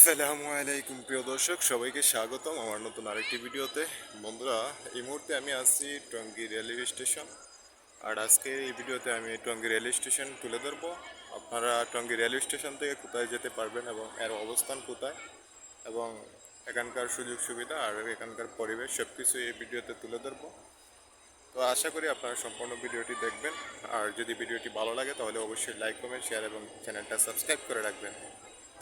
আসসালামু আলাইকুম প্রিয় দর্শক, সবাইকে স্বাগতম আমার নতুন আরেকটি ভিডিওতে। বন্ধুরা, এই মুহূর্তে আমি আছি টঙ্গী রেলওয়ে স্টেশন। আর আজকে এই ভিডিওতে আমি টঙ্গী রেলওয়ে স্টেশন তুলে ধরবো। আপনারা টঙ্গী রেলওয়ে স্টেশন থেকে কোথায় যেতে পারবেন এবং এর অবস্থান কোথায় এবং এখানকার সুযোগ সুবিধা আর এখানকার পরিবেশ সব কিছু এই ভিডিওতে তুলে ধরবো। তো আশা করি আপনারা সম্পূর্ণ ভিডিওটি দেখবেন। আর যদি ভিডিওটি ভালো লাগে তাহলে অবশ্যই লাইক, কমেন্ট, শেয়ার এবং চ্যানেলটা সাবস্ক্রাইব করে রাখবেন।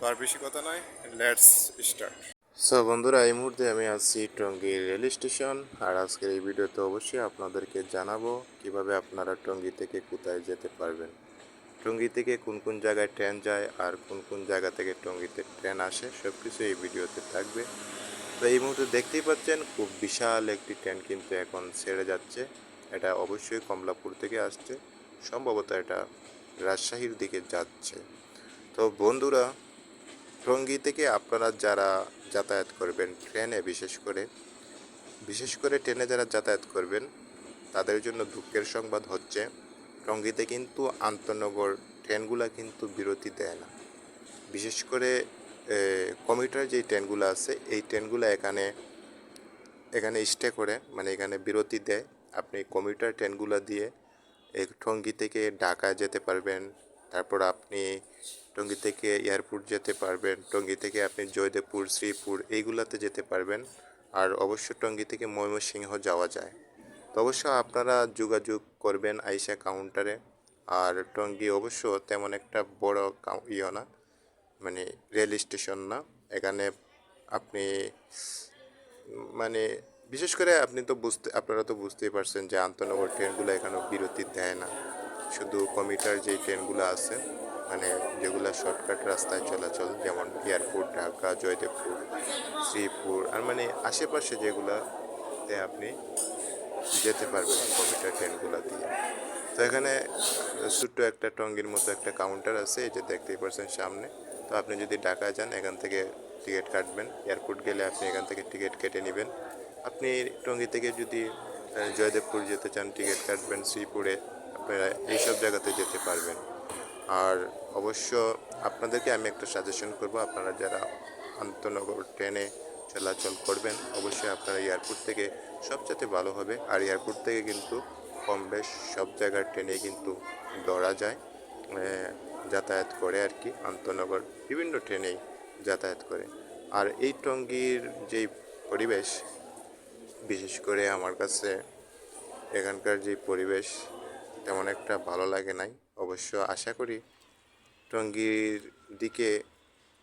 তো আর বেশি কথা নয়, লেটস স্টার্ট। সো বন্ধুরা, এই মুহূর্তে আমি আছি টঙ্গী রেল স্টেশন। আর আজকের এই ভিডিওতে অবশ্যই আপনাদেরকে জানাবো কিভাবে আপনারা টঙ্গী থেকে কোথায় যেতে পারবেন, টঙ্গী থেকে কোন কোন জায়গায় ট্রেন যায় আর কোন কোন জায়গা থেকে টঙ্গীতে ট্রেন আসে, সব কিছু এই ভিডিওতে থাকবে। তো এই মুহূর্তে দেখতেই পাচ্ছেন খুব বিশাল একটি ট্রেন কিন্তু এখন ছেড়ে যাচ্ছে। এটা অবশ্যই কমলাপুর থেকে আসছে, সম্ভবত এটা রাজশাহীর দিকে যাচ্ছে। তো বন্ধুরা, টঙ্গী থেকে আপনারা যারা যাতায়াত করবেন ট্রেনে, বিশেষ করে ট্রেনে যারা যাতায়াত করবেন তাদের জন্য দুঃখের সংবাদ হচ্ছে টঙ্গীতে কিন্তু আন্তনগর ট্রেনগুলো কিন্তু বিরতি দেয় না। বিশেষ করে কমিউটার যেই ট্রেনগুলো আছে এই ট্রেনগুলো এখানে স্টে করে, মানে এখানে বিরতি দেয়। আপনি কমিউটার ট্রেনগুলো দিয়ে টঙ্গী থেকে ঢাকা যেতে পারবেন, তারপর আপনি টঙ্গী থেকে এয়ারপোর্ট যেতে পারবেন, টঙ্গী থেকে আপনি জয়দেবপুর, শ্রীপুর এইগুলাতে যেতে পারবেন। আর অবশ্য টঙ্গী থেকে ময়মনসিংহ যাওয়া যায়। তো অবশ্য আপনারা যোগাযোগ করবেন আইসা কাউন্টারে। আর টঙ্গী অবশ্য তেমন একটা বড় না, মানে রেল স্টেশন না। এখানে আপনি মানে বিশেষ করে আপনারা তো বুঝতেই পারছেন যে আন্তনগর ট্রেনগুলো এখানে বিরতি দেয় না। শুধু কমিউটার যেই ট্রেনগুলো আছে, মানে যেগুলো শর্টকাট রাস্তায় চলাচল, যেমন এয়ারপোর্ট, ঢাকা, জয়দেবপুর, শ্রীপুর, আর মানে আশেপাশে যেগুলোতে আপনি যেতে পারবেন কমিউটার ট্রেনগুলো দিয়ে। তো এখানে ছোট্ট একটা টঙ্গীর মতো একটা কাউন্টার আছে, এই যে দেখতেই পাচ্ছেন সামনে। তো আপনি যদি ঢাকা যান এখান থেকে টিকিট কাটবেন, এয়ারপোর্ট গেলে আপনি এখান থেকে টিকিট কেটে নেবেন। আপনি টঙ্গী থেকে যদি জয়দেবপুর যেতে চান টিকিট কাটবেন, শ্রীপুরে আপনারা এইসব জায়গাতে যেতে পারবেন। আর অবশ্য আপনাদেরকে আমি একটা সাজেশন করব, আপনারা যারা আন্তনগর ট্রেনে চলাচল করবেন অবশ্যই আপনারা এয়ারপোর্ট থেকে সবচেয়ে ভালো হবে। আর এয়ারপোর্ট থেকে কিন্তু কম বেশ সব জায়গার ট্রেনে কিন্তু ধরা যায়, যাতায়াত করে আর কি, আন্তনগর বিভিন্ন ট্রেনেই যাতায়াত করে। আর এই টঙ্গীর যেই পরিবেশ, বিশেষ করে আমার কাছে এখানকার যে পরিবেশ তেমন একটা ভালো লাগে নাই। অবশ্য আশা করি টঙ্গীর দিকে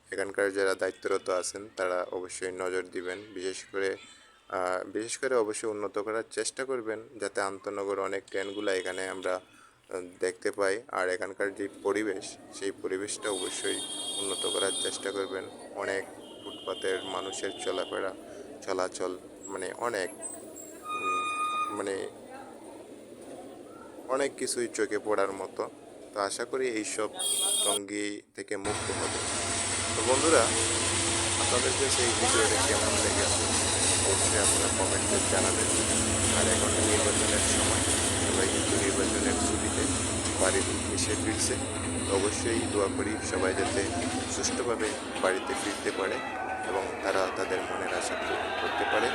এখানকার যারা দায়িত্বরত আছেন তারা অবশ্যই নজর দিবেন। বিশেষ করে অবশ্যই উন্নত করার চেষ্টা করবেন, যাতে আন্তনগর অনেক ট্রেনগুলো এখানে আমরা দেখতে পাই। আর এখানকার যে পরিবেশ, সেই পরিবেশটা অবশ্যই উন্নত করার চেষ্টা করবেন। অনেক ফুটপাতের মানুষের চলাচল, মানে মানে অনেক কিছুই চোখে পড়ার মতো। তো আশা করি এইসব টঙ্গী থেকে মুক্ত হবে। তো বন্ধুরা, আপনাদের কাছে এই ভিডিওটা কেমন লেগেছে অবশ্যই আপনারা কমেন্টে জানাবেন। আর এখন নির্বাচনের সময়, সবাই কিন্তু নির্বাচনের ছুটিতে বাড়ির এসে ফিরছে। তো অবশ্যই দোয়া করি সবাই যাতে সুষ্ঠুভাবে বাড়িতে ফিরতে পারে এবং তারা তাদের মনের আশা পূরণ করতে পারে।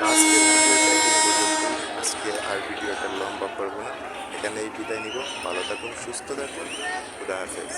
আজকের ভিডিওটা এই পর্যন্তই। আজকে আর ভিডিওটা লম্বা করব না, এখানেই বিদায় নিব। ভালো থাকুন, সুস্থ থাকুন, খুদা হাফেজ।